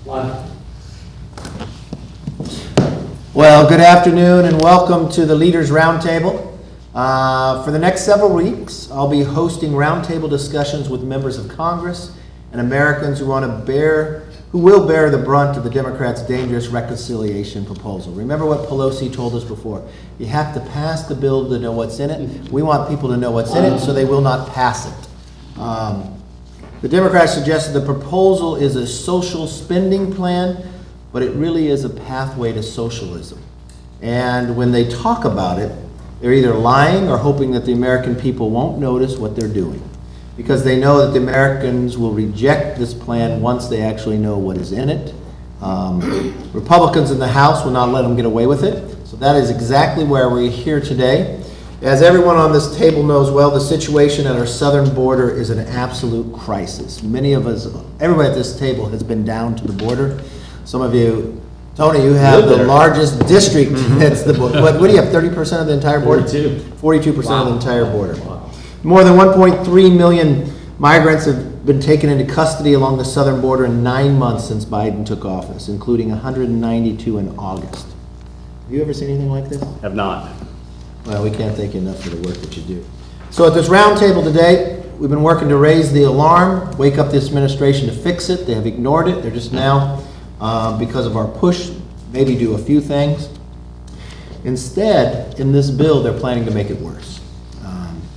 Well, good afternoon and welcome to the Leaders Roundtable. For the next several weeks, I'll be hosting roundtable discussions with members of Congress and Americans who will bear the brunt of the Democrats' dangerous reconciliation proposal. Remember what Pelosi told us before. You have to pass the bill to know what's in it. We want people to know what's in it so they will not pass it. The Democrats suggested the proposal is a social spending plan, but it really is a pathway to socialism. And when they talk about it, they're either lying or hoping that the American people won't notice what they're doing, because they know that the Americans will reject this plan once they actually know what is in it. Republicans in the House will not let them get away with it. So that is exactly where we're here today. As everyone on this table knows well, the situation at our southern border is an absolute crisis. Many of us, everybody at this table has been down to the border. Some of you, Tony, you have the largest district that's the border. What do you have, 30% of the entire border? 42% of the entire border. Wow. More than 1.3 million migrants have been taken into custody along the southern border in 9 months since Biden took office, including 192 in August. Have you ever seen anything like this? Have not. Well, we can't thank you enough for the work that you do. So at this roundtable today, we've been working to raise the alarm, wake up this administration to fix it. They have ignored it. They're just now, because of our push, maybe do a few things. Instead, in this bill, they're planning to make it worse.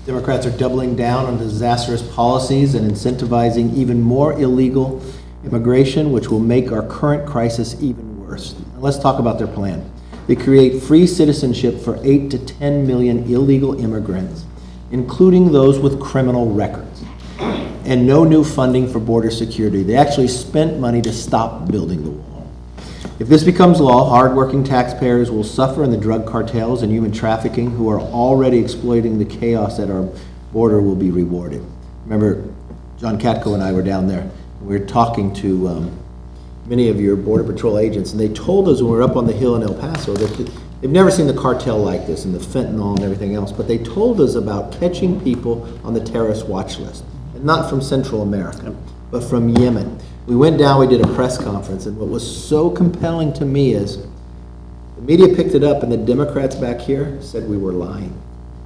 Democrats are doubling down on disastrous policies and incentivizing even more illegal immigration, which will make our current crisis even worse. Now, let's talk about their plan. They create free citizenship for 8 to 10 million illegal immigrants, including those with criminal records, and no new funding for border security. They actually spent money to stop building the wall. If this becomes law, hardworking taxpayers will suffer, and the drug cartels and human trafficking, who are already exploiting the chaos at our border, will be rewarded. Remember, John Katko and I were down there. We were talking to many of your Border Patrol agents, and they told us when we were up on the hill in El Paso that they've never seen the cartel like this and the fentanyl and everything else, but they told us about catching people on the terrorist watch list, and not from Central America, but from Yemen. We went down, we did a press conference, and what was so compelling to me is the media picked it up, and the Democrats back here said we were lying.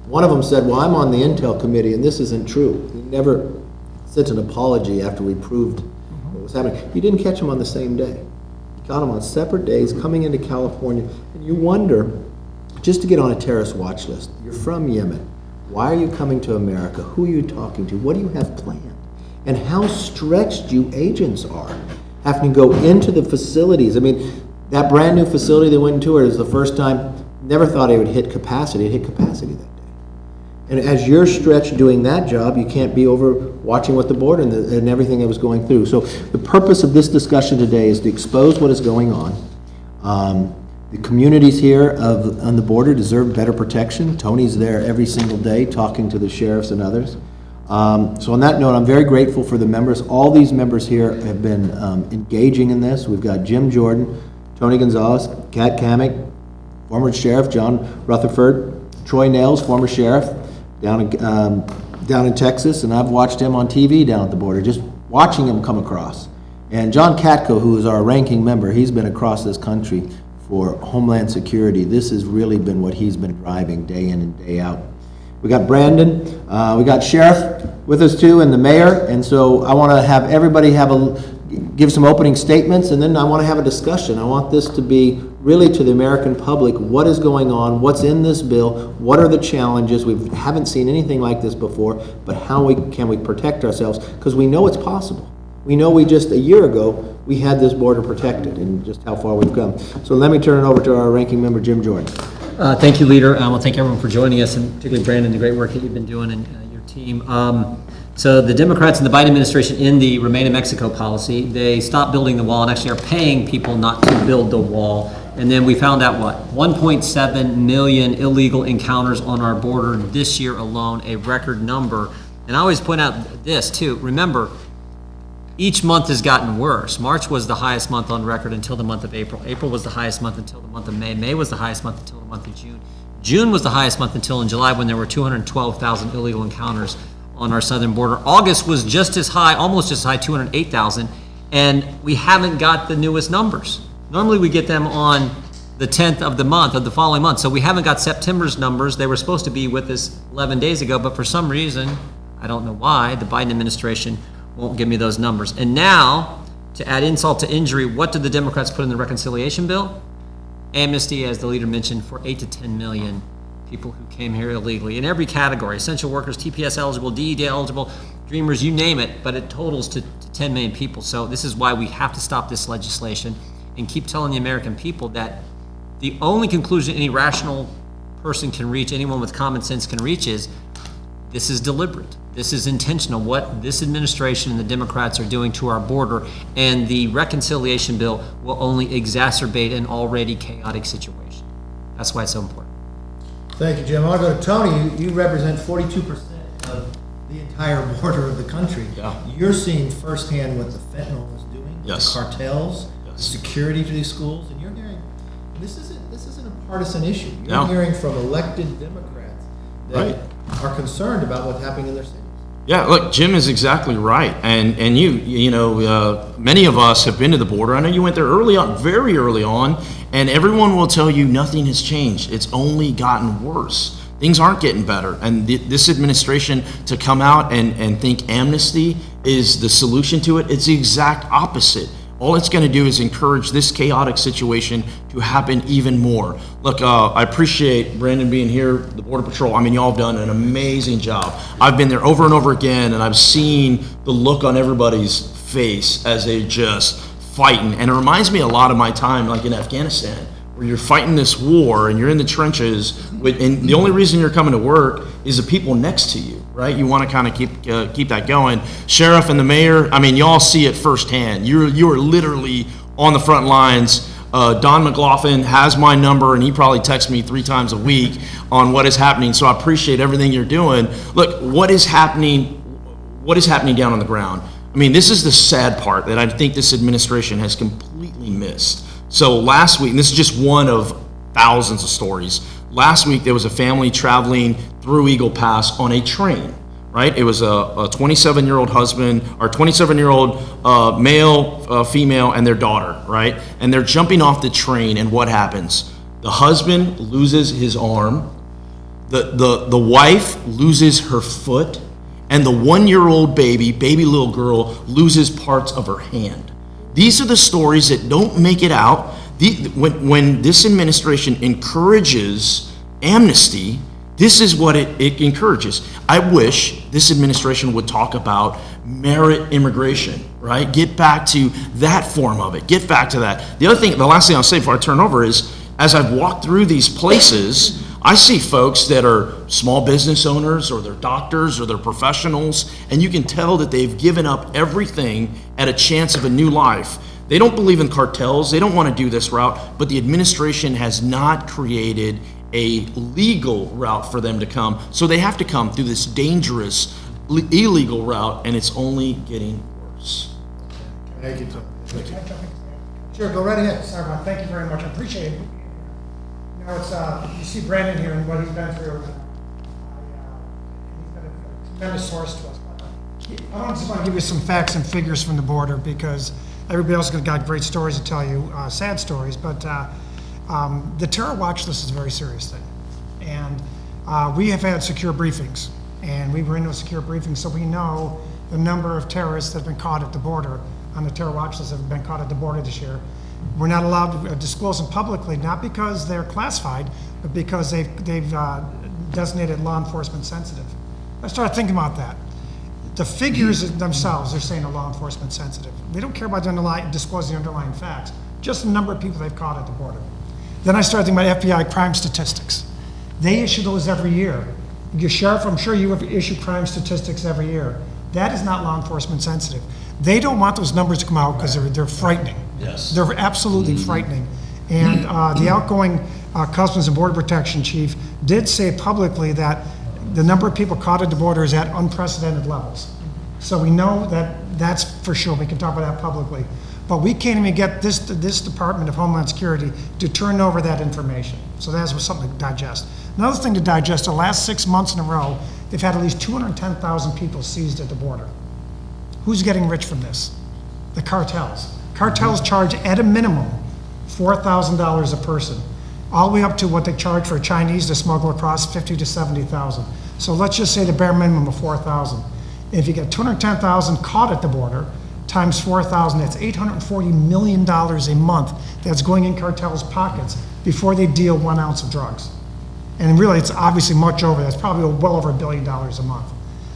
One of them said, well, I'm on the Intel committee, and this isn't true. He never sent an apology after we proved what was happening. You didn't catch him on the same day. You got him on separate days coming into California, and you wonder, just to get on a terrorist watch list, you're from Yemen. Why are you coming to America? Who are you talking to? What do you have planned? And how stretched you agents are, having to go into the facilities. I mean, that brand new facility they went into, it was the first time, never thought it would hit capacity. It hit capacity that day. And as you're stretched doing that job, you can't be over watching what the border and everything that was going through. So the purpose of this discussion today is to expose what is going on. The communities here on the border deserve better protection. Tony's there every single day talking to the sheriffs and others. So on that note, I'm very grateful for the members. All these members here have been engaging in this. We've got Jim Jordan, Tony Gonzales, Cammack, former sheriff John Rutherford, Troy Nehls, former sheriff down in Texas, and I've watched him on TV down at the border, just watching him come across. And John Katko, who is our ranking member, he's been across this country for Homeland Security. This has really been what he's been driving day in and day out. We got Brandon, we got Sheriff with us too, and the mayor, and so I want to have everybody give some opening statements, and then I want to have a discussion. I want this to be really to the American public, what is going on, what's in this bill, what are the challenges. We haven't seen anything like this before, but how can we protect ourselves, because we know it's possible. We know we just, a year ago, we had this border protected, and just how far we've come. So let me turn it over to our ranking member, Jim Jordan. Thank you, Leader. I want to thank everyone for joining us, and particularly Brandon, the great work that you've been doing and your team. So the Democrats and the Biden administration in the Remain in Mexico policy, they stopped building the wall and actually are paying people not to build the wall. And then we found out, 1.7 million illegal encounters on our border this year alone, a record number. And I always point out this, too. Remember, each month has gotten worse. March was the highest month on record until the month of April. April was the highest month until the month of May. May was the highest month until the month of June. June was the highest month until in July, when there were 212,000 illegal encounters on our southern border. August was just as high, almost just as high, 208,000. And we haven't got the newest numbers. Normally we get them on the 10th of the month, of the following month. So we haven't got September's numbers. They were supposed to be with us 11 days ago, but for some reason, I don't know why, the Biden administration won't give me those numbers. And now, to add insult to injury, what did the Democrats put in the reconciliation bill? Amnesty, as the leader mentioned, for 8 to 10 million people who came here illegally in every category: essential workers, TPS eligible, DED eligible, dreamers, you name it, but it totals to 10 million people. So this is why we have to stop this legislation and keep telling the American people that the only conclusion any rational person can reach, anyone with common sense can reach, is this is deliberate. This is intentional, what this administration and the Democrats are doing to our border, and the reconciliation bill will only exacerbate an already chaotic situation. That's why it's so important. Thank you, Jim. I want to go to Tony. You represent 42% of the entire border of the country. Yeah. You're seeing firsthand what the fentanyl is doing, Yes. the cartels, the Yes. security to these schools, and you're hearing this isn't a partisan issue. You're No. hearing from elected Democrats that Right. are concerned about what's happening in their cities. Yeah, look, Jim is exactly right, and many of us have been to the border. I know you went there early on, very early on, and everyone will tell you nothing has changed. It's only gotten worse. Things aren't getting better, and this administration to come out and think amnesty is the solution to it, it's the exact opposite. All it's going to do is encourage this chaotic situation to happen even more. Look, I appreciate Brandon being here, the Border Patrol. I mean, y'all have done an amazing job. I've been there over and over again, and I've seen the look on everybody's face as they just fighting. And it reminds me a lot of my time, like in Afghanistan, where you're fighting this war and you're in the trenches, and the only reason you're coming to work is the people next to you, right? You want to kind of keep that going. Sheriff and the mayor, I mean, y'all see it firsthand. You are literally on the front lines. Don McLaughlin has my number, and he probably texts me 3 times a week on what is happening. So I appreciate everything you're doing. Look, what is happening down on the ground? I mean, this is the sad part that I think this administration has completely missed. So last week, and this is just one of thousands of stories, last week there was a family traveling through Eagle Pass on a train, right? It was a 27-year-old husband, or 27-year-old male, female, and their daughter, right? And they're jumping off the train, and what happens? The husband loses his arm, the wife loses her foot, and the 1-year-old baby little girl, loses parts of her hand. These are the stories that don't make it out. When this administration encourages amnesty, this is what it encourages. I wish this administration would talk about merit immigration, right? Get back to that form of it. Get back to that. The last thing I'll say before I turn over is, as I've walked through these places, I see folks that are small business owners, or they're doctors, or they're professionals, and you can tell that they've given up everything at a chance of a new life. They don't believe in cartels. They don't want to do this route, but the administration has not created a legal route for them to come. So they have to come through this dangerous, illegal route, and it's only getting worse. Thank you, Tom. Sure, go right ahead. Sorry, Ron, thank you very much. I appreciate it. You know, it's, you see Brandon here and what he's been through. He's been a tremendous source to us. I just want to give you some facts and figures from the border, because everybody else has got great stories to tell you, sad stories, but the terror watch list is a very serious thing. And we have had secure briefings, and we were in those secure briefings, so we know the number of terrorists that have been caught at the border on the terror watch list that have been caught at the border this year. We're not allowed to disclose them publicly, not because they're classified, but because they've designated law enforcement sensitive. I started thinking about that. The figures themselves, they're saying are law enforcement sensitive. We don't care about disclosing the underlying facts, just the number of people they've caught at the border. Then I started thinking about FBI crime statistics. They issue those every year. Your sheriff, I'm sure you issue crime statistics every year. That is not law enforcement sensitive. They don't want those numbers to come out because they're frightening. Yes. They're absolutely frightening. And the outgoing Customs and Border Protection chief did say publicly that the number of people caught at the border is at unprecedented levels. So we know that that's for sure. We can talk about that publicly. But we can't even get this Department of Homeland Security to turn over that information. So that's something to digest. Another thing to digest, the last 6 months in a row, they've had at least 210,000 people seized at the border. Who's getting rich from this? The cartels. Cartels charge at a minimum $4,000 a person, all the way up to what they charge for Chinese to smuggle across, 50 to 70,000. So let's just say the bare minimum of 4,000. If you get 210,000 caught at the border, times 4,000, that's $840 million a month that's going in cartels' pockets before they deal 1 ounce of drugs. And really, it's obviously much over. That's probably well over $1 billion a month.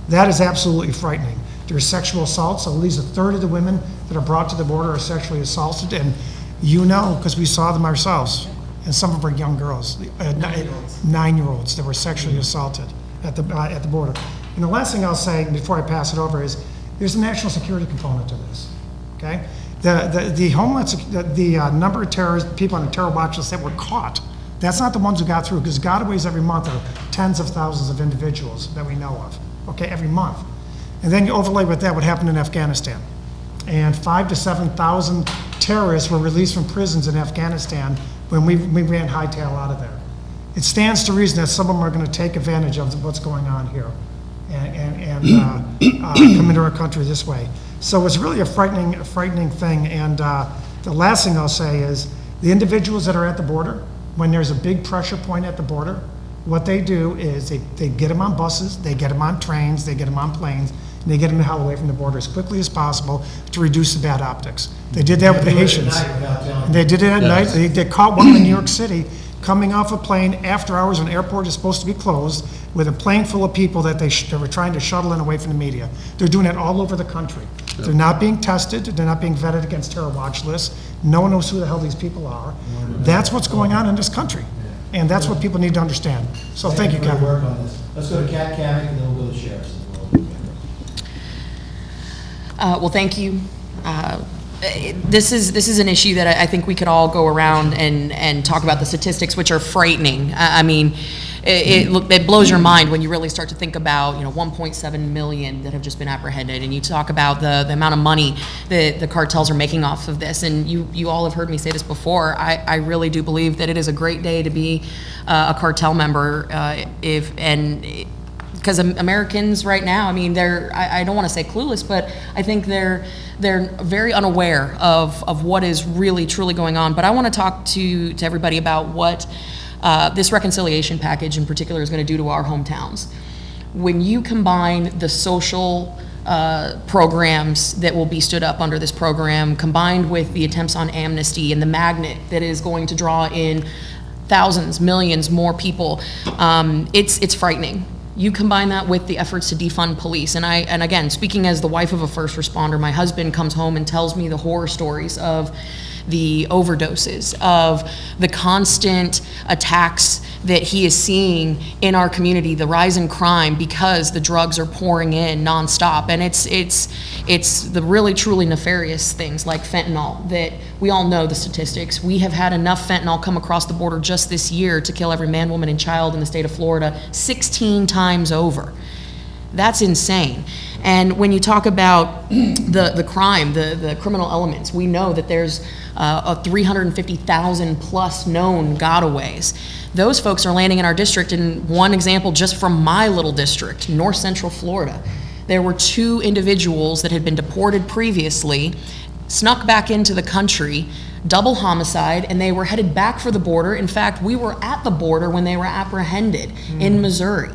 That is absolutely frightening. There's sexual assaults. So at least a third of the women that are brought to the border are sexually assaulted, and you know, because we saw them ourselves, and some of them are young girls, 9-year-olds that were sexually assaulted at the border. And the last thing I'll say before I pass it over is, there's a national security component to this. Okay, the number of terrorists, people on the terror watch list that were caught. That's not the ones who got through, because gotaways every month are tens of thousands of individuals that we know of. Okay, every month. And then you overlay with that what happened in Afghanistan. And 5,000 to 7,000 terrorists were released from prisons in Afghanistan when we ran hightail out of there. It stands to reason that some of them are going to take advantage of what's going on here and come into our country this way. So it's really a frightening thing. And the last thing I'll say is the individuals that are at the border, when there's a big pressure point at the border, what they do is they get them on buses, they get them on trains, they get them on planes, and they get them the hell away from the border as quickly as possible to reduce the bad optics. They did that with the Haitians. And they did it at night. They caught one in New York City coming off a plane after hours when the airport is supposed to be closed with a plane full of people that they were trying to shuttle in away from the media. They're doing it all over the country. They're not being tested. They're not being vetted against terror watch lists. No one knows who the hell these people are. That's what's going on in this country. And that's what people need to understand. So thank you, Kevin. Work on this. Let's go to Cammack, and then we'll go to the sheriff's. Well, thank you. This is an issue that I think we could all go around and talk about the statistics, which are frightening. I mean, it blows your mind when you really start to think about 1.7 million that have just been apprehended, and you talk about the amount of money that the cartels are making off of this. And you all have heard me say this before. I really do believe that it is a great day to be a cartel member, because Americans right now, I mean, I don't want to say clueless, but I think they're very unaware of what is really truly going on. But I want to talk to everybody about what this reconciliation package in particular is going to do to our hometowns. When you combine the social programs that will be stood up under this program, combined with the attempts on amnesty and the magnet that is going to draw in thousands, millions more people, it's frightening. You combine that with the efforts to defund police, and again, speaking as the wife of a first responder, my husband comes home and tells me the horror stories of the overdoses, of the constant attacks that he is seeing in our community, the rise in crime because the drugs are pouring in nonstop. And it's the really truly nefarious things like fentanyl that we all know the statistics. We have had enough fentanyl come across the border just this year to kill every man, woman, and child in the state of Florida 16 times over. That's insane. And when you talk about the crime, the criminal elements, we know that there's 350,000 plus known gotaways. Those folks are landing in our district. And one example just from my little district, North Central Florida, there were 2 individuals that had been deported previously, snuck back into the country, double homicide, and they were headed back for the border. In fact, we were at the border when they were apprehended in Missouri.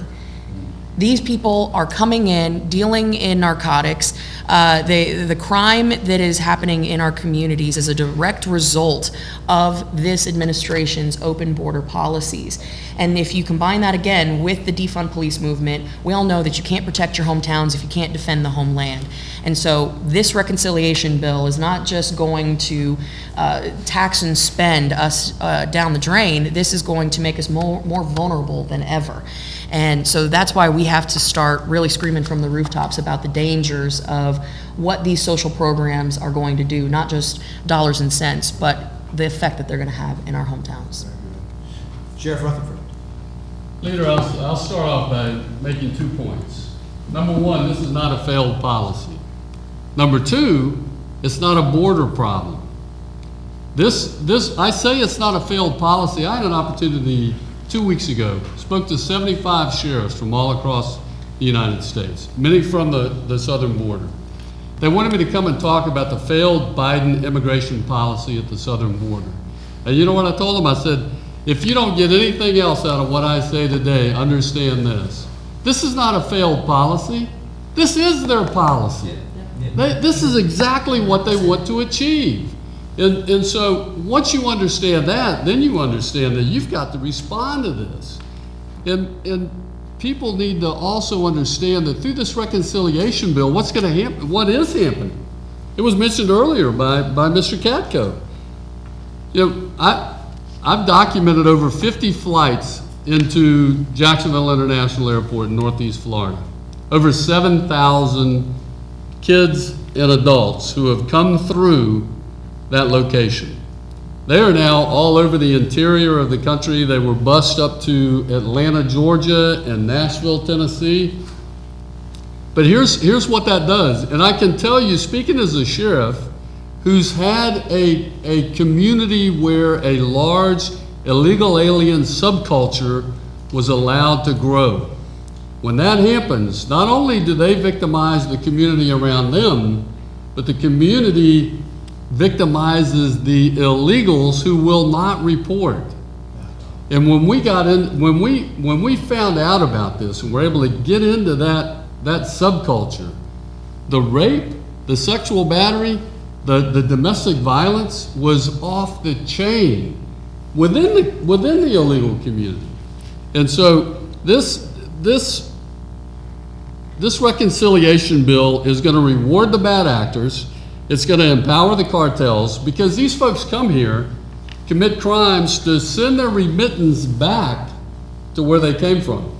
These people are coming in, dealing in narcotics. The crime that is happening in our communities is a direct result of this administration's open border policies. And if you combine that again with the defund police movement, we all know that you can't protect your hometowns if you can't defend the homeland. And so this reconciliation bill is not just going to tax and spend us down the drain. This is going to make us more vulnerable than ever. And so that's why we have to start really screaming from the rooftops about the dangers of what these social programs are going to do, not just dollars and cents, but the effect that they're going to have in our hometowns. Sheriff Rutherford. Leader, I'll start off by making 2 points. Number 1, this is not a failed policy. Number 2, it's not a border problem. I say it's not a failed policy. I had an opportunity 2 weeks ago, spoke to 75 sheriffs from all across the United States, many from the southern border. They wanted me to come and talk about the failed Biden immigration policy at the southern border. And you know what I told them? I said, if you don't get anything else out of what I say today, understand this. This is not a failed policy. This is their policy. This is exactly what they want to achieve. And so once you understand that, then you understand that you've got to respond to this. And people need to also understand that through this reconciliation bill, what's going to happen, what is happening. It was mentioned earlier by Mr. Katko. You know, I've documented over 50 flights into Jacksonville International Airport in Northeast Florida. Over 7,000 kids and adults who have come through that location. They are now all over the interior of the country. They were bused up to Atlanta, Georgia, and Nashville, Tennessee. But here's what that does. And I can tell you, speaking as a sheriff who's had a community where a large illegal alien subculture was allowed to grow. When that happens, not only do they victimize the community around them, but the community victimizes the illegals who will not report. And when we found out about this and were able to get into that subculture, the rape, the sexual battery, the domestic violence was off the chain within the illegal community. And so this reconciliation bill is going to reward the bad actors. It's going to empower the cartels, because these folks come here, commit crimes to send their remittance back to where they came from.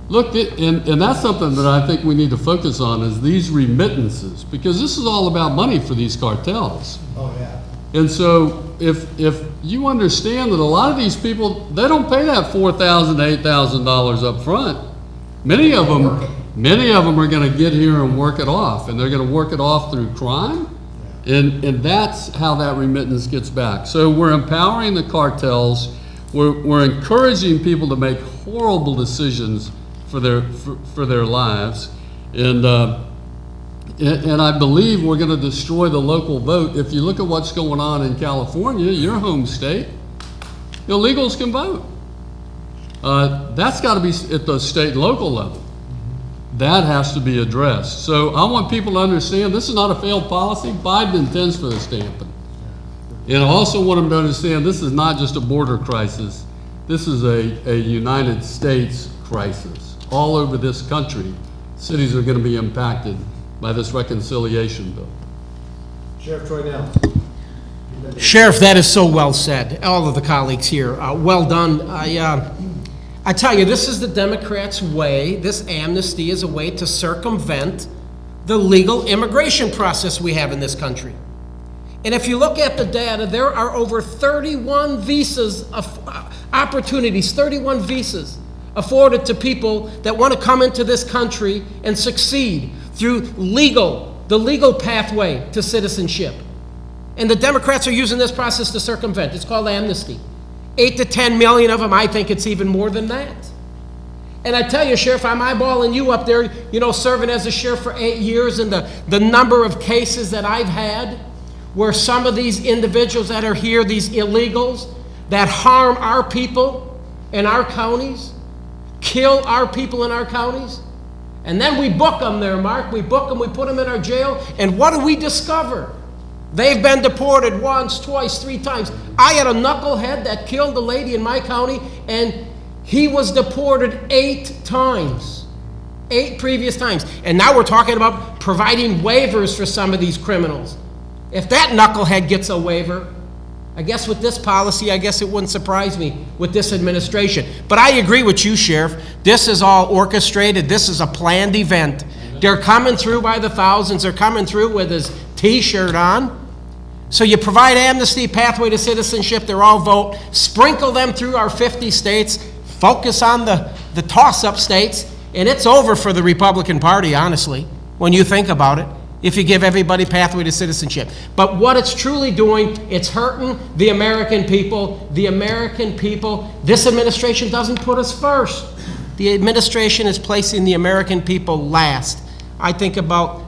Look, and that's something that I think we need to focus on, is these remittances, because this is all about money for these cartels. Oh, yeah. And so if you understand that a lot of these people, they don't pay that $4,000 to $8,000 up front. Many of them are going to get here and work it off, and they're going to work it off through crime. And that's how that remittance gets back. So we're empowering the cartels. We're encouraging people to make horrible decisions for their lives. And I believe we're going to destroy the local vote. If you look at what's going on in California, your home state, illegals can vote. That's got to be at the state and local level. That has to be addressed. So I want people to understand this is not a failed policy. Biden intends for this to happen. And I also want them to understand this is not just a border crisis. This is a United States crisis. All over this country, cities are going to be impacted by this reconciliation bill. Sheriff Troy Nehls. Sheriff, that is so well said. All of the colleagues here, well done. I tell you, this is the Democrats' way. This amnesty is a way to circumvent the legal immigration process we have in this country. And if you look at the data, there are over 31 visas opportunities, 31 visas afforded to people that want to come into this country and succeed through the legal pathway to citizenship. And the Democrats are using this process to circumvent. It's called amnesty. 8 to 10 million of them. I think it's even more than that. And I tell you, Sheriff, I'm eyeballing you up there, serving as a sheriff for 8 years, and the number of cases that I've had where some of these individuals that are here, these illegals that harm our people in our counties, kill our people in our counties, and then we book them there, Mark. We book them, we put them in our jail, and what do we discover? They've been deported once, twice, 3 times. I had a knucklehead that killed a lady in my county, and he was deported 8 times. 8 previous times. And now we're talking about providing waivers for some of these criminals. If that knucklehead gets a waiver, I guess with this policy, I guess it wouldn't surprise me with this administration. But I agree with you, Sheriff. This is all orchestrated. This is a planned event. They're coming through by the thousands. They're coming through with his T-shirt on. So you provide amnesty, pathway to citizenship, they're all vote, sprinkle them through our 50 states, focus on the toss-up states, and it's over for the Republican Party, honestly, when you think about it, if you give everybody pathway to citizenship. But what it's truly doing, it's hurting the American people. The American people, this administration doesn't put us first. The administration is placing the American people last. I think about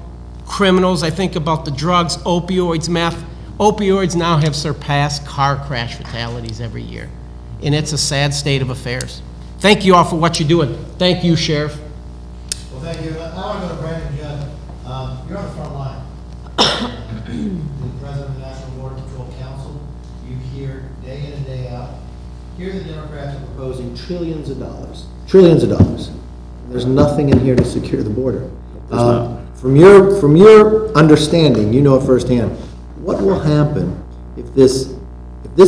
criminals. I think about the drugs, opioids, meth. Opioids now have surpassed car crash fatalities every year, and it's a sad state of affairs. Thank you all for what you're doing. Thank you, Sheriff. Well, thank you. I want to go to Brandon Judd. You're on the front line. The President of the National Border Patrol Council, you hear day in and day out. Here the Democrats are proposing trillions of dollars. Trillions of dollars. There's nothing in here to secure the border. From your understanding, you know it firsthand, what will happen if this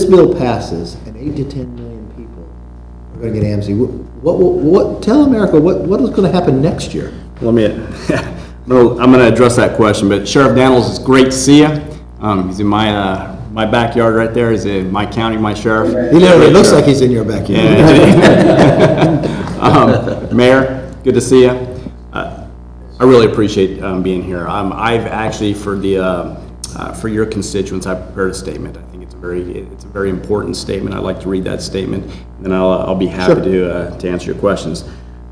bill passes and 8 to 10 million people are going to get amnesty? Tell America what is going to happen next year? I'm going to address that question, but Sheriff Dannels, it's great to see you. He's in my backyard right there. He's in my county, my sheriff. He literally looks like he's in your backyard. Mayor, good to see you. I really appreciate being here. I've actually, for your constituents, I prepared a statement. I think it's a very important statement. I'd like to read that statement, and then I'll be happy to answer your questions.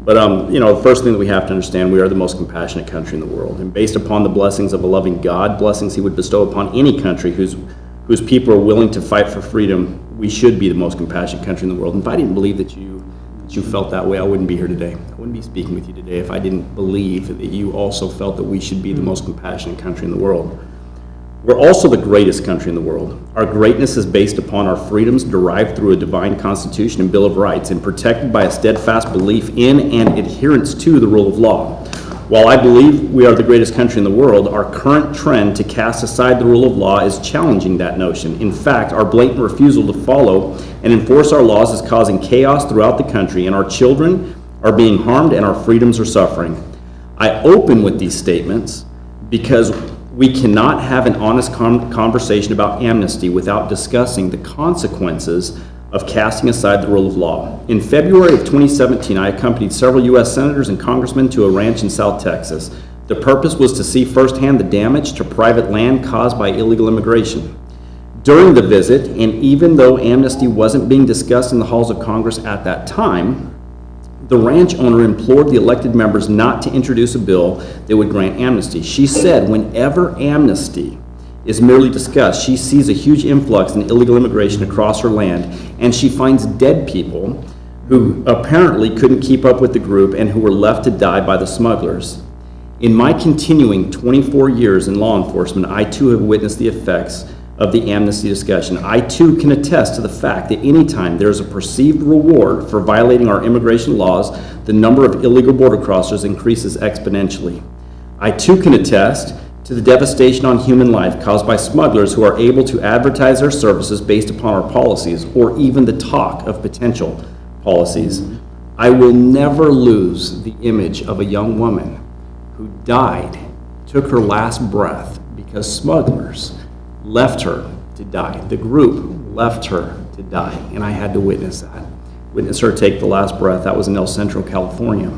But the first thing that we have to understand, we are the most compassionate country in the world, and based upon the blessings of a loving God, blessings He would bestow upon any country whose people are willing to fight for freedom, we should be the most compassionate country in the world. And if I didn't believe that you felt that way, I wouldn't be here today. I wouldn't be speaking with you today if I didn't believe that you also felt that we should be the most compassionate country in the world. We're also the greatest country in the world. Our greatness is based upon our freedoms derived through a divine constitution and Bill of Rights and protected by a steadfast belief in and adherence to the rule of law. While I believe we are the greatest country in the world, our current trend to cast aside the rule of law is challenging that notion. In fact, our blatant refusal to follow and enforce our laws is causing chaos throughout the country, and our children are being harmed and our freedoms are suffering. I open with these statements because we cannot have an honest conversation about amnesty without discussing the consequences of casting aside the rule of law. In February of 2017, I accompanied several U.S. senators and congressmen to a ranch in South Texas. The purpose was to see firsthand the damage to private land caused by illegal immigration. During the visit, and even though amnesty wasn't being discussed in the halls of Congress at that time, the ranch owner implored the elected members not to introduce a bill that would grant amnesty. She said whenever amnesty is merely discussed, she sees a huge influx in illegal immigration across her land, and she finds dead people who apparently couldn't keep up with the group and who were left to die by the smugglers. In my continuing 24 years in law enforcement, I too have witnessed the effects of the amnesty discussion. I too can attest to the fact that anytime there is a perceived reward for violating our immigration laws, the number of illegal border crossers increases exponentially. I too can attest to the devastation on human life caused by smugglers who are able to advertise their services based upon our policies or even the talk of potential policies. I will never lose the image of a young woman who died, took her last breath because smugglers left her to die. The group left her to die, and I had to witness that. Witness her take the last breath. That was in El Centro, California.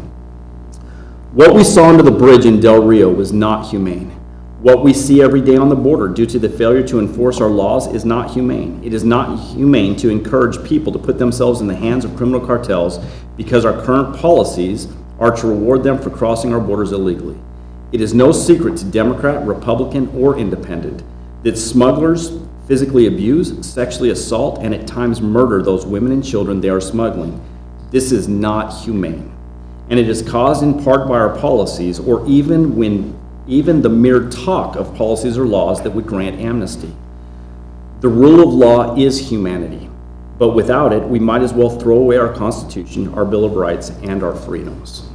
What we saw under the bridge in Del Rio was not humane. What we see every day on the border due to the failure to enforce our laws is not humane. It is not humane to encourage people to put themselves in the hands of criminal cartels because our current policies are to reward them for crossing our borders illegally. It is no secret to Democrat, Republican, or Independent that smugglers physically abuse, sexually assault, and at times murder those women and children they are smuggling. This is not humane. And it is caused in part by our policies, or even the mere talk of policies or laws that would grant amnesty. The rule of law is humanity, but without it, we might as well throw away our Constitution, our Bill of Rights, and our freedoms.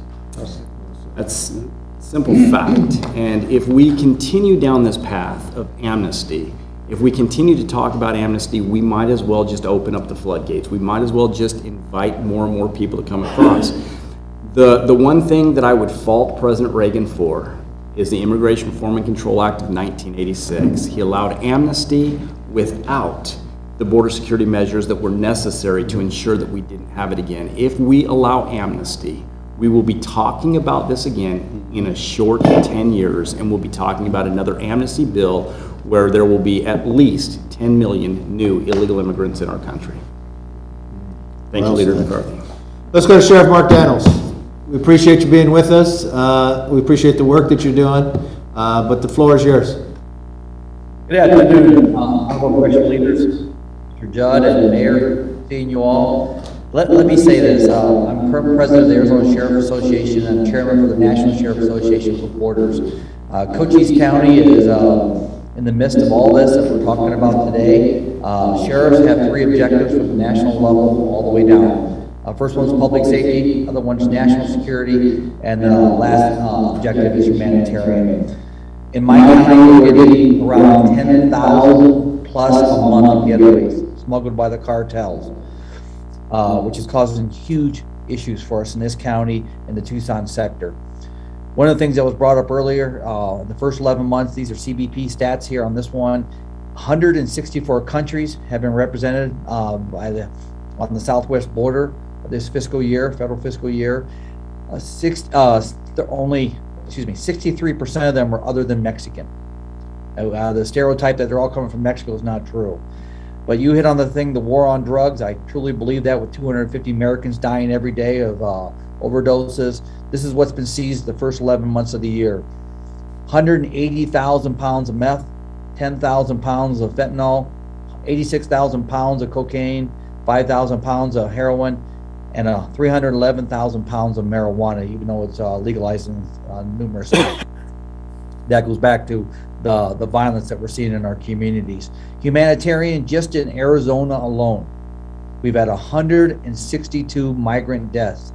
That's simple fact. And if we continue down this path of amnesty, if we continue to talk about amnesty, we might as well just open up the floodgates. We might as well just invite more and more people to come across. The one thing that I would fault President Reagan for is the Immigration Reform and Control Act of 1986. He allowed amnesty without the border security measures that were necessary to ensure that we didn't have it again. If we allow amnesty, we will be talking about this again in a short 10 years, and we'll be talking about another amnesty bill where there will be at least 10 million new illegal immigrants in our country. Thank you, Leader McCarthy. Let's go to Sheriff Mark Dannels. We appreciate you being with us. We appreciate the work that you're doing. but the floor is yours. Good afternoon, honorable question leaders, Mr. Judd and Mayor, seeing you all. Let me say this, I'm current president of the Arizona Sheriff Association and chairman for the National Sheriff Association for Borders. Cochise County is in the midst of all this that we're talking about today. Sheriffs have 3 objectives from the national level all the way down. First one's public safety, other one's national security, and the last objective is humanitarian. In my county, we're getting around 10,000 plus a month of getaways smuggled by the cartels, which is causing huge issues for us in this county and the Tucson sector. One of the things that was brought up earlier, the first 11 months, these are CBP stats here on this one, 164 countries have been represented on the southwest border of this fiscal year, federal fiscal year. 63% of them are other than Mexican. The stereotype that they're all coming from Mexico is not true. But you hit on the thing, the war on drugs. I truly believe that, with 250 Americans dying every day of overdoses. This is what's been seized the first 11 months of the year. 180,000 pounds of meth, 10,000 pounds of fentanyl, 86,000 pounds of cocaine, 5,000 pounds of heroin, and 311,000 pounds of marijuana, even though it's legalized in numerous states. That goes back to the violence that we're seeing in our communities. Humanitarian, just in Arizona alone, we've had 162 migrant deaths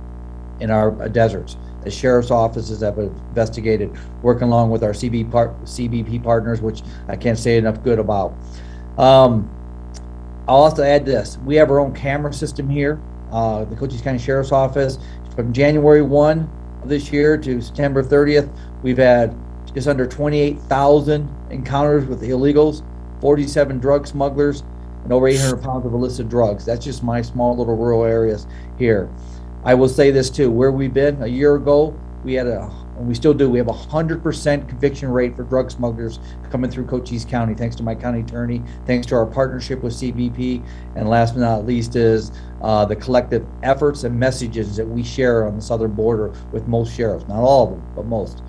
in our deserts. The sheriff's offices have investigated, working along with our CBP partners, which I can't say enough good about. I'll also add this. We have our own camera system here. The Cochise County Sheriff's Office, from January 1 of this year to September 30th, we've had just under 28,000 encounters with illegals, 47 drug smugglers, and over 800 pounds of illicit drugs. That's just my small little rural areas here. I will say this too, where we've been a year ago, we had and we still do, we have 100% conviction rate for drug smugglers coming through Cochise County, thanks to my county attorney, thanks to our partnership with CBP, and last but not least is the collective efforts and messages that we share on the southern border with most sheriffs, not all of them, but most.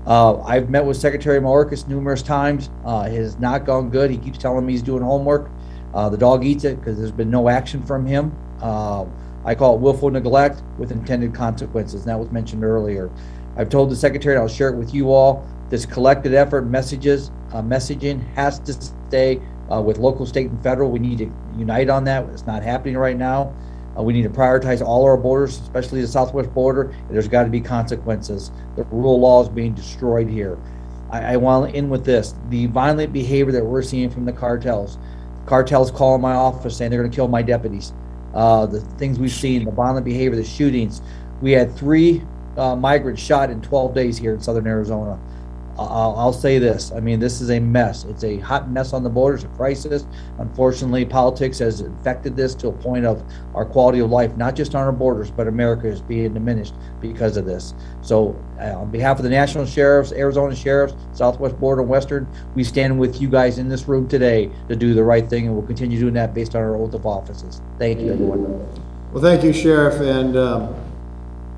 I've met with Secretary Mayorkas numerous times. It has not gone good. He keeps telling me he's doing homework. The dog eats it because there's been no action from him. I call it willful neglect with intended consequences, and that was mentioned earlier. I've told the Secretary, and I'll share it with you all, this collected effort messaging has to stay with local, state, and federal. We need to unite on that. It's not happening right now. We need to prioritize all our borders, especially the southwest border, and there's got to be consequences. The rule of law is being destroyed here. I want to end with this. The violent behavior that we're seeing from the cartels. Cartels call my office saying they're going to kill my deputies. The things we've seen, the violent behavior, the shootings. We had 3 migrants shot in 12 days here in southern Arizona. I'll say this. I mean, this is a mess. It's a hot mess on the border. It's a crisis. Unfortunately, politics has infected this to a point of our quality of life, not just on our borders, but America is being diminished because of this. So on behalf of the national sheriffs, Arizona sheriffs, southwest border, and western, we stand with you guys in this room today to do the right thing, and we'll continue doing that based on our oath of offices. Thank you, everyone. Well, thank you, Sheriff. And I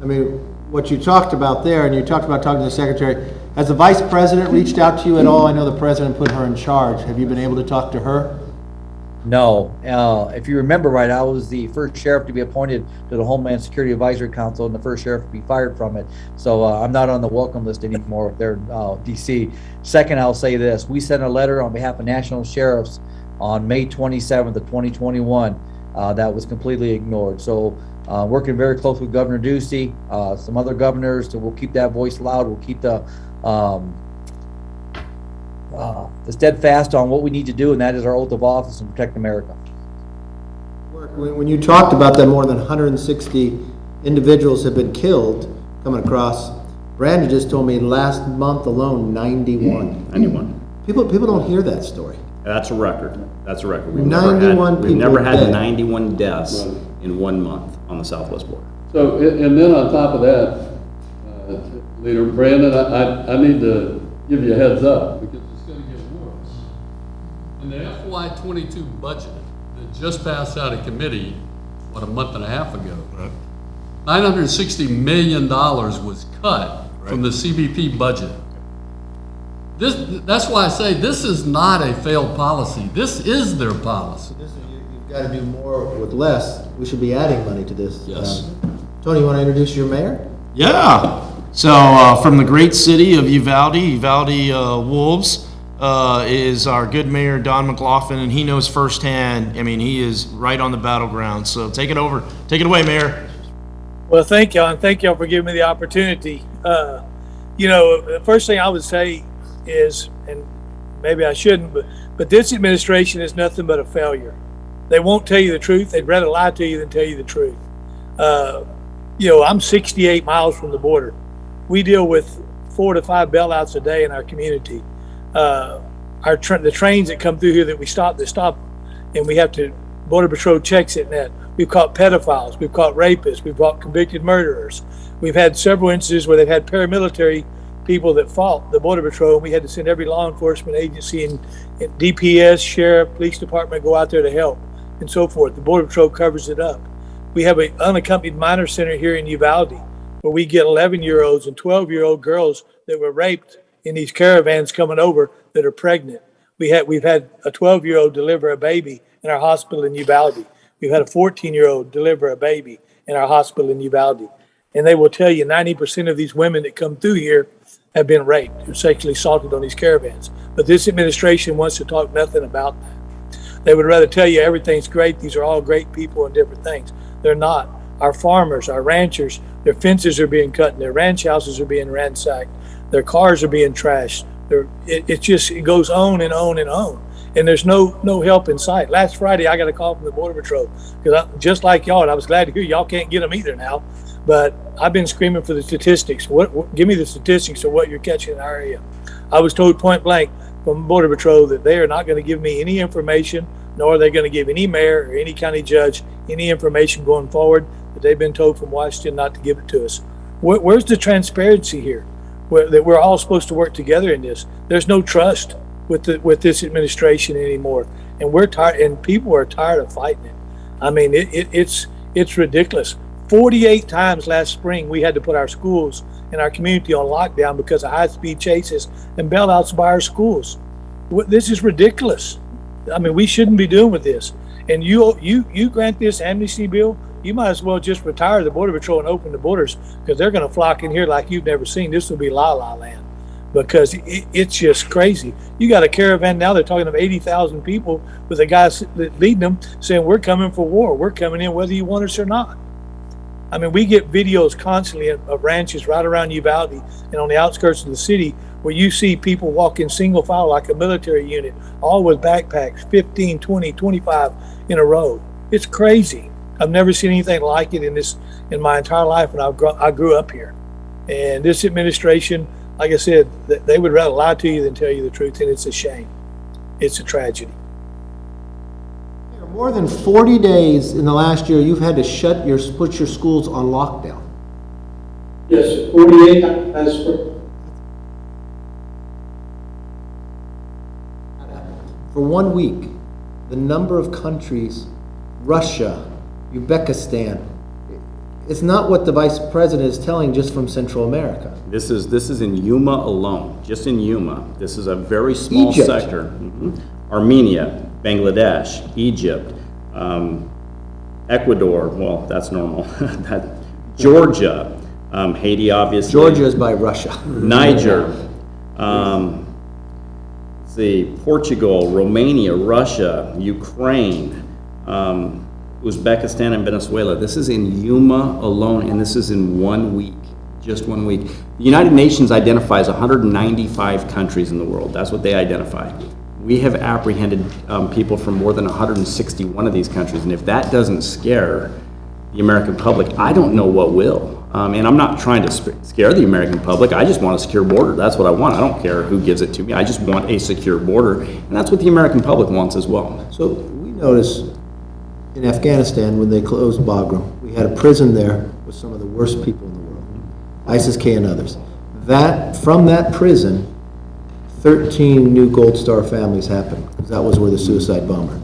mean, what you talked about there, and you talked about talking to the Secretary, has the Vice President reached out to you at all? I know the President put her in charge. Have you been able to talk to her? No. If you remember right, I was the first sheriff to be appointed to the Homeland Security Advisory Council and the first sheriff to be fired from it. So I'm not on the welcome list anymore there in D.C. Second, I'll say this. We sent a letter on behalf of national sheriffs on May 27th of 2021 that was completely ignored. So working very close with Governor Ducey, some other governors, so we'll keep that voice loud. We'll keep the steadfast on what we need to do, and that is our oath of office and protect America. When you talked about that, more than 160 individuals have been killed coming across, Brandon just told me last month alone, 91. 91. People don't hear that story. That's a record. That's a record. We've 91 we've never had dead. 91 deaths in 1 month on the southwest border. So, and then on top of that, Leader Brandon, I need to give you a heads up because it's going to get worse. In the FY22 budget that just passed out of committee, a month and a half ago, $960 million was cut from the CBP budget. That's why I say this is not a failed policy. This is their policy. You've got to do more with less. We should be adding money to this. Yes. Tony, you want to introduce your mayor? Yeah. So from the great city of Uvalde Wolves, is our good mayor, Don McLaughlin, and he knows firsthand. I mean, he is right on the battleground. So take it away, Mayor. Well, thank y'all, and thank y'all for giving me the opportunity. The first thing I would say is, and maybe I shouldn't, but this administration is nothing but a failure. They won't tell you the truth. They'd rather lie to you than tell you the truth. I'm 68 miles from the border. We deal with 4 to 5 bailouts a day in our community. The trains that come through here that stop, and we have to, Border Patrol checks it, and that. We've caught pedophiles, we've caught rapists, we've caught convicted murderers. We've had several instances where they've had paramilitary people that fought the Border Patrol, and we had to send every law enforcement agency and DPS, sheriff, police department go out there to help, and so forth. The Border Patrol covers it up. We have an unaccompanied minor center here in Uvalde, where we get 11-year-olds and 12-year-old girls that were raped in these caravans coming over that are pregnant. We've had a 12-year-old deliver a baby in our hospital in Uvalde. We've had a 14-year-old deliver a baby in our hospital in Uvalde. And they will tell you 90% of these women that come through here have been raped or sexually assaulted on these caravans. But this administration wants to talk nothing about that. They would rather tell you everything's great, these are all great people and different things. They're not. Our farmers, our ranchers, their fences are being cut and their ranch houses are being ransacked. Their cars are being trashed. It goes on and on and on. And there's no help in sight. Last Friday, I got a call from the Border Patrol, because just like y'all, and I was glad to hear y'all can't get them either now, but I've been screaming for the statistics. Give me the statistics of what you're catching in our area. I was told point blank from Border Patrol that they are not going to give me any information, nor are they going to give any mayor or any county judge any information going forward, that they've been told from Washington not to give it to us. Where's the transparency here? That we're all supposed to work together in this. There's no trust with this administration anymore, and we're tired, and people are tired of fighting it. I mean, it's ridiculous. 48 times last spring we had to put our schools and our community on lockdown because of high-speed chases and bailouts by our schools. This is ridiculous. I mean, we shouldn't be doing with this. And you grant this amnesty bill, you might as well just retire the Border Patrol and open the borders, because they're going to flock in here like you've never seen. This will be la-la land, because it's just crazy. You got a caravan now, they're talking of 80,000 people with a guy leading them saying, we're coming for war. We're coming in whether you want us or not. I mean, we get videos constantly of ranches right around Uvalde and on the outskirts of the city where you see people walk in single file like a military unit, all with backpacks, 15, 20, 25 in a row. It's crazy. I've never seen anything like it in my entire life when I grew up here. And this administration, like I said, they would rather lie to you than tell you the truth, and it's a shame. It's a tragedy. More than 40 days in the last year, you've had to put your schools on lockdown. Yes, 48 last spring. For 1 week, the number of countries, Russia, Uzbekistan, it's not what the vice president is telling just from Central America. This is in Yuma alone, just in Yuma. This is a very small Egypt. sector. Armenia, Bangladesh, Egypt, Ecuador, well, that's normal. Georgia, Haiti, obviously. Georgia is by Russia. Niger, let's see, Portugal, Romania, Russia, Ukraine, Uzbekistan, and Venezuela. This is in Yuma alone, and this is in 1 week, just 1 week. The United Nations identifies 195 countries in the world. That's what they identify. We have apprehended people from more than 161 of these countries, and if that doesn't scare the American public, I don't know what will. And I'm not trying to scare the American public. I just want a secure border. That's what I want. I don't care who gives it to me. I just want a secure border, and that's what the American public wants as well. So we noticed in Afghanistan when they closed Bagram, we had a prison there with some of the worst people in the world, ISIS-K and others. From that prison, 13 new Gold Star families happened, because that was where the suicide bomber.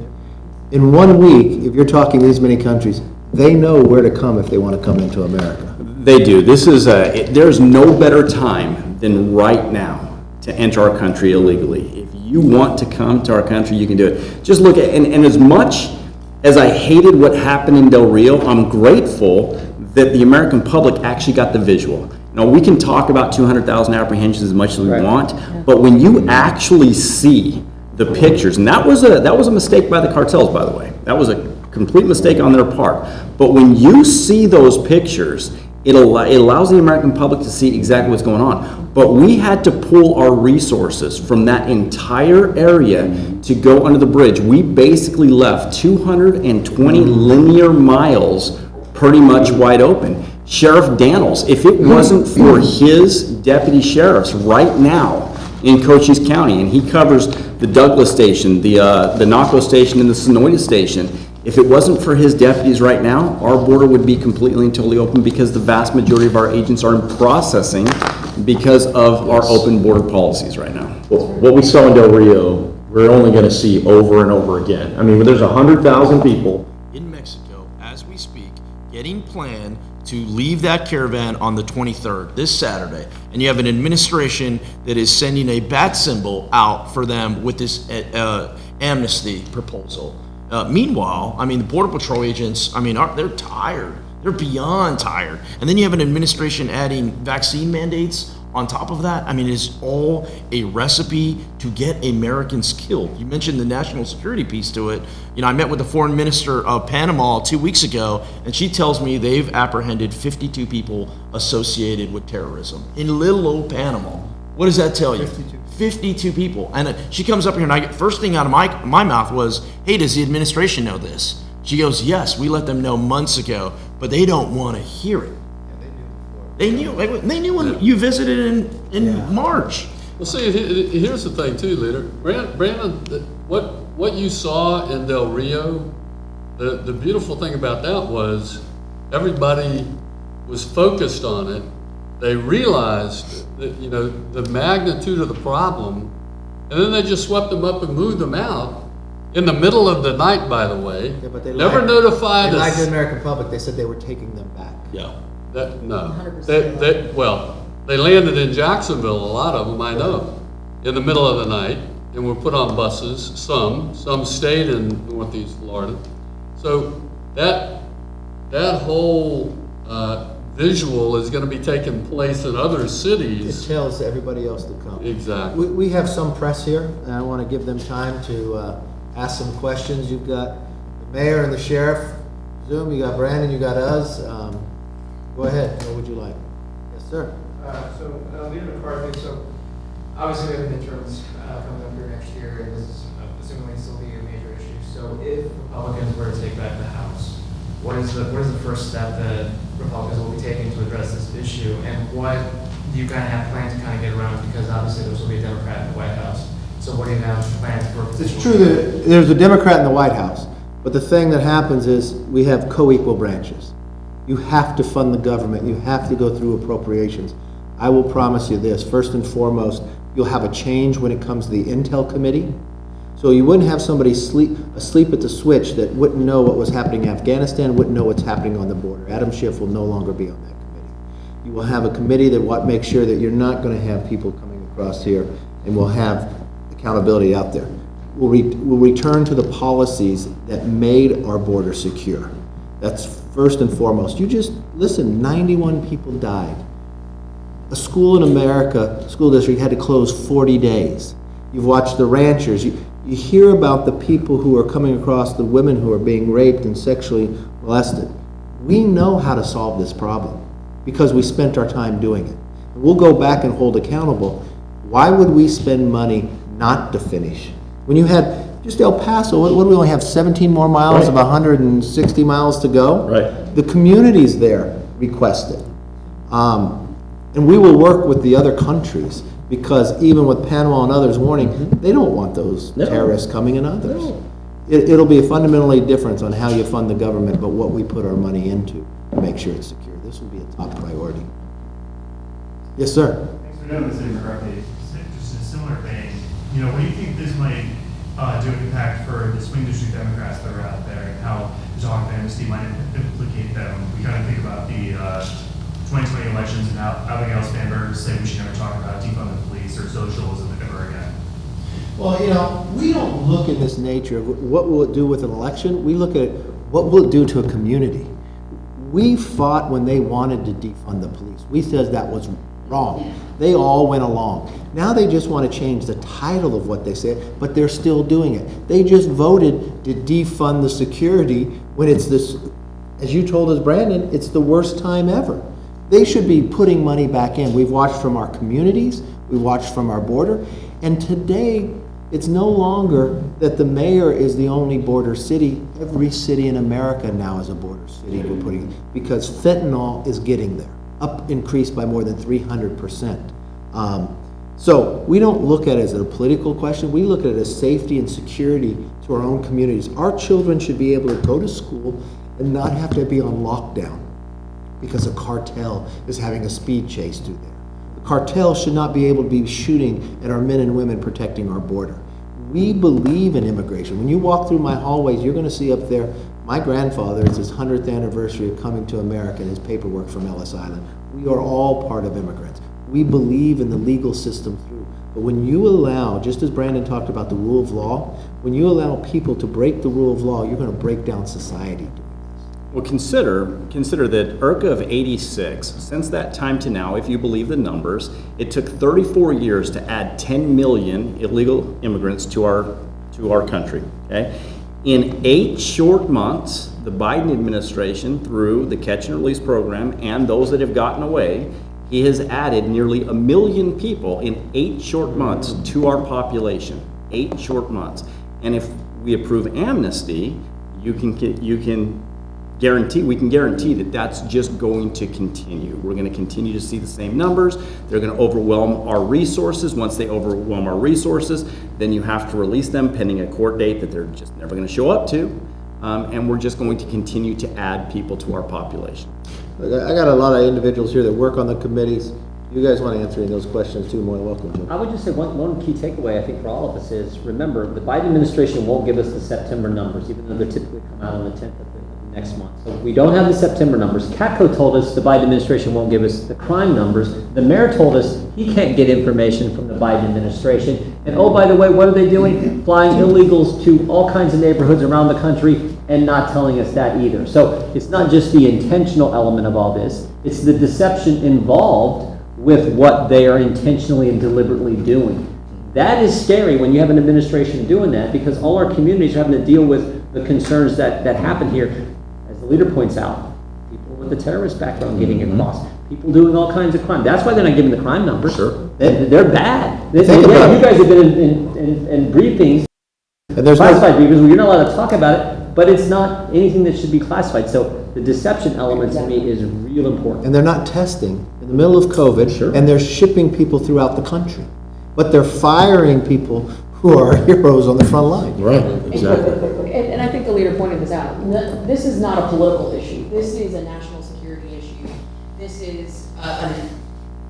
In 1 week, if you're talking these many countries, they know where to come if they want to come into America. They do. This is there's no better time than right now to enter our country illegally. If you want to come to our country, you can do it. Just look at, and as much as I hated what happened in Del Rio, I'm grateful that the American public actually got the visual. Now, we can talk about 200,000 apprehensions as much as we want, but when you actually see the pictures, and that was a mistake by the cartels, by the way. That was a complete mistake on their part. But when you see those pictures, it allows the American public to see exactly what's going on. But we had to pull our resources from that entire area to go under the bridge. We basically left 220 linear miles pretty much wide open. Sheriff Dannels, if it wasn't for his deputy sheriffs right now in Cochise County, and he covers the Douglas station, the Naco station, and the Sonoita station, if it wasn't for his deputies right now, our border would be completely and totally open because the vast majority of our agents are in processing because of our open border policies right now. What we saw in Del Rio, we're only going to see over and over again. I mean, when there's 100,000 people in Mexico, as we speak, getting planned to leave that caravan on the 23rd, this Saturday, and you have an administration that is sending a bat symbol out for them with this amnesty proposal. Meanwhile, I mean, the Border Patrol agents, I mean, they're tired. They're beyond tired. And then you have an administration adding vaccine mandates on top of that. I mean, it's all a recipe to get Americans killed. You mentioned the national security piece to it. You know, I met with the foreign minister of Panama 2 weeks ago, and she tells me they've apprehended 52 people associated with terrorism in little old Panama. What does that tell you? 52 people. And she comes up here, and first thing out of my mouth was, hey, does the administration know this? She goes, yes, we let them know months ago, but they don't want to hear it. They knew when you visited in March. Well, see, here's the thing too, Leader. Brandon, what you saw in Del Rio, the beautiful thing about that was everybody was focused on it. They realized that, you know, the magnitude of the problem, and then they just swept them up and moved them out in the middle of the night, by the way. Yeah, but they never notified They us. lied to the American public. They said they were taking them back. Yeah. Well, they landed in Jacksonville, a lot of them I know, in the middle of the night, and were put on buses. Some stayed in Northeast Florida. So that whole visual is going to be taking place in other cities. It tells everybody else to come. Exactly. We have some press here, and I want to give them time to ask some questions. You've got the mayor and the sheriff, Zoom, you got Brandon, you got us. Go ahead, what would you like? Yes, sir. Leader McCarthy, so obviously we have midterms coming up here next year, and this is assuming still be a major issue. So if Republicans were to take back the House, what is the first step that Republicans will be taking to address this issue, and what do you kind of have planned to kind of get around, because obviously there will be a Democrat in the White House. So what do you have planned for? It's true that there's a Democrat in the White House, but the thing that happens is we have co-equal branches. You have to fund the government. You have to go through appropriations. I will promise you this, first and foremost, you'll have a change when it comes to the Intel Committee. So you wouldn't have somebody asleep at the switch that wouldn't know what was happening in Afghanistan, wouldn't know what's happening on the border. Adam Schiff will no longer be on that committee. You will have a committee that makes sure that you're not going to have people coming across here, and we'll have accountability out there. We'll return to the policies that made our border secure. That's first and foremost. You just, listen, 91 people died. A school in America, school district, had to close 40 days. You've watched the ranchers. You hear about the people who are coming across, the women who are being raped and sexually molested. We know how to solve this problem because we spent our time doing it. We'll go back and hold accountable. Why would we spend money not to finish? When you had just El Paso, what do we only have, 17 more miles of 160 miles to go? Right. The communities there requested. And we will work with the other countries, because even with Panama and others warning, they don't want those terrorists coming in others. No. It'll be a fundamentally difference on how you fund the government, but what we put our money into to make sure it's secure. This will be a top priority. Yes, sir. Thanks for doing this, City McCarthy. Just in a similar vein, you know, what do you think this might do an impact for the swing district Democrats that are out there, and how the talk of amnesty might implicate them? We kind of think about the 2020 elections and Abigail Spanberger said we should never talk about defund the police or socialism ever again. Well, we don't look in this nature of what will it do with an election. We look at what will it do to a community. We fought when they wanted to defund the police. We said that was wrong. They all went along. Now they just want to change the title of what they said, but they're still doing it. They just voted to defund the security when it's this, as you told us, Brandon, it's the worst time ever. They should be putting money back in. We've watched from our communities, we watched from our border, and today it's no longer that the mayor is the only border city. Every city in America now is a border city, because fentanyl is getting there, increased by more than 300%. So we don't look at it as a political question. We look at it as safety and security to our own communities. Our children should be able to go to school and not have to be on lockdown because a cartel is having a speed chase through there. The cartel should not be able to be shooting at our men and women protecting our border. We believe in immigration. When you walk through my hallways, you're going to see up there, my grandfather, it's his 100th anniversary of coming to America and his paperwork from Ellis Island. We are all part of immigrants. We believe in the legal system through. But when you allow, just as Brandon talked about the rule of law, when you allow people to break the rule of law, you're going to break down society doing this. Well, consider that IRCA of 86, since that time to now, if you believe the numbers, it took 34 years to add 10 million illegal immigrants to our country, okay? In 8 short months, the Biden administration, through the catch and release program and those that have gotten away, he has added nearly 1 million people in 8 short months to our population. 8 short months. And if we approve amnesty, we can guarantee that that's just going to continue. We're going to continue to see the same numbers. They're going to overwhelm our resources. Once they overwhelm our resources, then you have to release them pending a court date that they're just never going to show up to. And we're just going to continue to add people to our population. I got a lot of individuals here that work on the committees. You guys want to answer any of those questions too, more than welcome to. I would just say one key takeaway, I think, for all of us is, remember, the Biden administration won't give us the September numbers, even though they typically come out on the 10th of the next month. So we don't have the September numbers. Katko told us the Biden administration won't give us the crime numbers. The mayor told us he can't get information from the Biden administration. And oh, by the way, what are they doing? Flying illegals to all kinds of neighborhoods around the country and not telling us that either. So it's not just the intentional element of all this, it's the deception involved with what they are intentionally and deliberately doing. That is scary when you have an administration doing that, because all our communities are having to deal with the concerns that happen here. As the leader points out, people with a terrorist background getting across, people doing all kinds of crime. That's why they're not giving the crime numbers. Sure. They're bad. You guys have been in briefings, And there's classified briefings, where you're not allowed to talk about it, but it's not anything that should be classified. So the deception element to me is real important. And they're not testing in the middle of COVID, Sure. and they're shipping people throughout the country. But they're firing people who are heroes on the front line. Right, exactly. And I think the leader pointed this out. This is not a political issue. This is a national security issue. This is an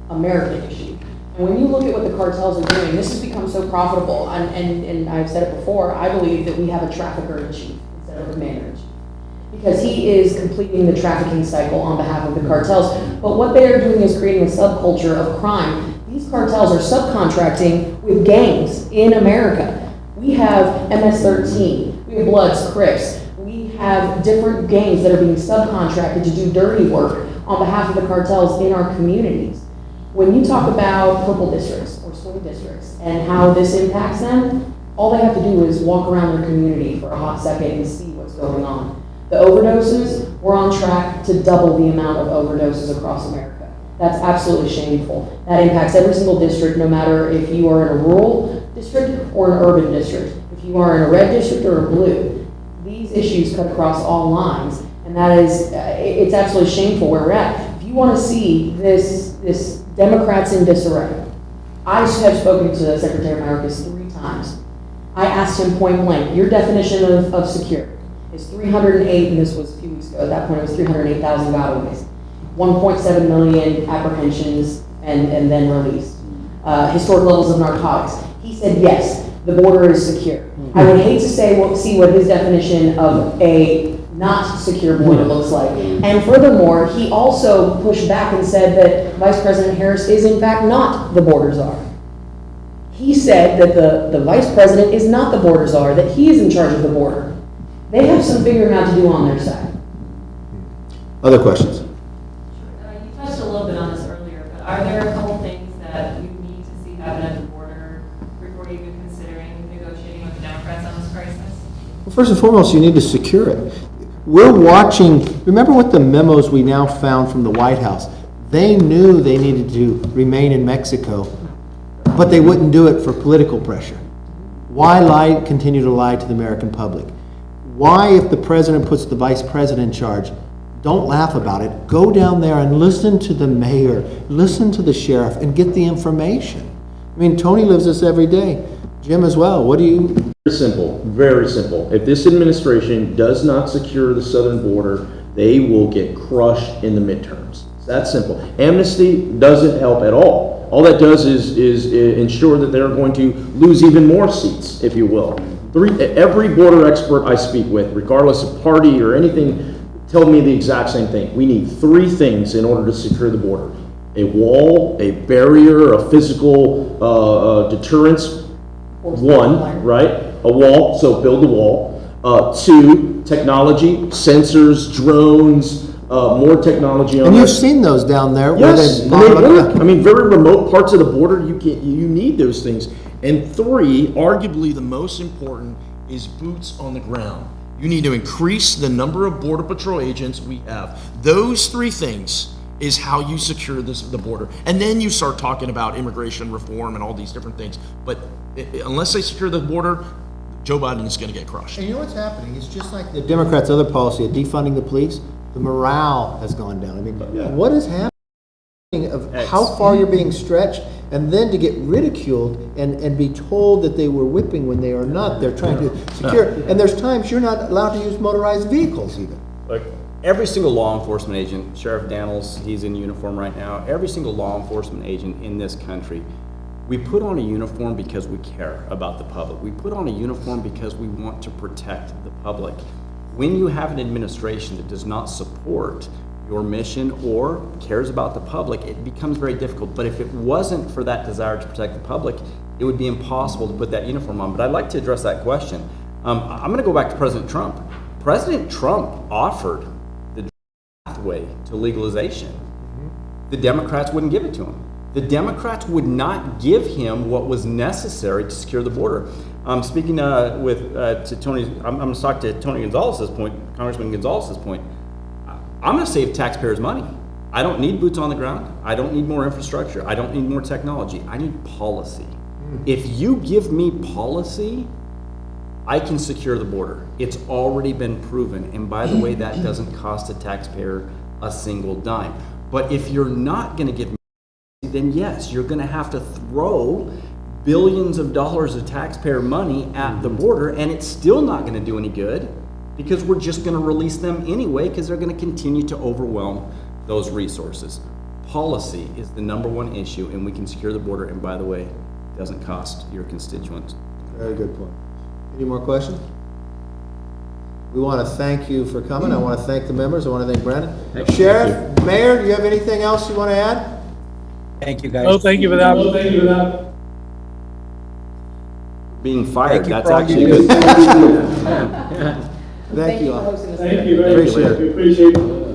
American issue. And when you look at what the cartels are doing, this has become so profitable. And I've said it before, I believe that we have a trafficker in chief instead of a commander in chief. Because he is completing the trafficking cycle on behalf of the cartels. But what they are doing is creating a subculture of crime. These cartels are subcontracting with gangs in America. We have MS-13, we have Bloods, Crips, we have different gangs that are being subcontracted to do dirty work on behalf of the cartels in our communities. When you talk about purple districts or swing districts and how this impacts them, all they have to do is walk around their community for a hot second and see what's going on. The overdoses, we're on track to double the amount of overdoses across America. That's absolutely shameful. That impacts every single district, no matter if you are in a rural district or an urban district. If you are in a red district or a blue, these issues cut across all lines. And that is, it's absolutely shameful where we're at. If you want to see this Democrats in disarray, I have spoken to Secretary Mayorkas 3 times. I asked him point blank, your definition of secure is 308, and this was a few weeks ago. At that point, it was 308,000 gotaways. 1.7 million apprehensions and then released. Historic levels of narcotics. He said, yes, the border is secure. I would hate to see what his definition of a not secure border looks like. And furthermore, he also pushed back and said that Vice President Harris is in fact not the border czar. He said that the Vice President is not the border czar, that he is in charge of the border. They have some figuring out to do on their side. Other questions? You touched a little bit on this earlier, but are there a couple things that you need to see happen at the border before you're even considering negotiating with the Democrats on this crisis? Well, first and foremost, you need to secure it. We're watching, remember what the memos we now found from the White House? They knew they needed to remain in Mexico, but they wouldn't do it for political pressure. Why continue to lie to the American public? Why, if the president puts the vice president in charge, don't laugh about it. Go down there and listen to the mayor, listen to the sheriff, and get the information. I mean, Tony lives this every day. Jim as well. What do you? Very simple, very simple. If this administration does not secure the southern border, they will get crushed in the midterms. It's that simple. Amnesty doesn't help at all. All that does is ensure that they're going to lose even more seats, if you will. Every border expert I speak with, regardless of party or anything, tell me the exact same thing. We need three things in order to secure the border: a wall, a barrier, a physical deterrence. One, right? A wall, so build the wall. Two, technology, sensors, drones, more technology on And it. you've seen those down there. Yes, where and they work. I mean, very remote parts of the border, you need those things. And three, arguably the most important, is boots on the ground. You need to increase the number of Border Patrol agents we have. Those three things is how you secure the border. And then you start talking about immigration reform and all these different things. But unless they secure the border, Joe Biden is going to get crushed. And you know what's happening? It's just like the Democrats' other policy of defunding the police. The morale has gone down. I mean, what is happening of how far you're being stretched, and then to get ridiculed and be told that they were whipping when they are not. They're trying to secure. And there's times you're not allowed to use motorized vehicles even. Like every single law enforcement agent, Sheriff Dannels, he's in uniform right now, every single law enforcement agent in this country, we put on a uniform because we care about the public. We put on a uniform because we want to protect the public. When you have an administration that does not support your mission or cares about the public, it becomes very difficult. But if it wasn't for that desire to protect the public, it would be impossible to put that uniform on. But I'd like to address that question. I'm going to go back to President Trump. President Trump offered the pathway to legalization. The Democrats wouldn't give it to him. The Democrats would not give him what was necessary to secure the border. Speaking to Tony, I'm going to talk to Tony Gonzales' point, Congressman Gonzales' point. I'm going to save taxpayers money. I don't need boots on the ground. I don't need more infrastructure. I don't need more technology. I need policy. If you give me policy, I can secure the border. It's already been proven. And by the way, that doesn't cost a taxpayer a single dime. But if you're not going to give me policy, then yes, you're going to have to throw billions of dollars of taxpayer money at the border, and it's still not going to do any good, because we're just going to release them anyway, because they're going to continue to overwhelm those resources. Policy is the number one issue, and we can secure the border, and by the way, it doesn't cost your constituents. Very good point. Any more questions? We want to thank you for coming. I want to thank the members. I want to thank Brandon. Sheriff, Mayor, do you have anything else you want to add? Thank you, guys. Oh, thank you for that. Being fired, Thank you that's for all actually you good. Thank you all. for hosting this. Thank you very much. Appreciate it. We appreciate it.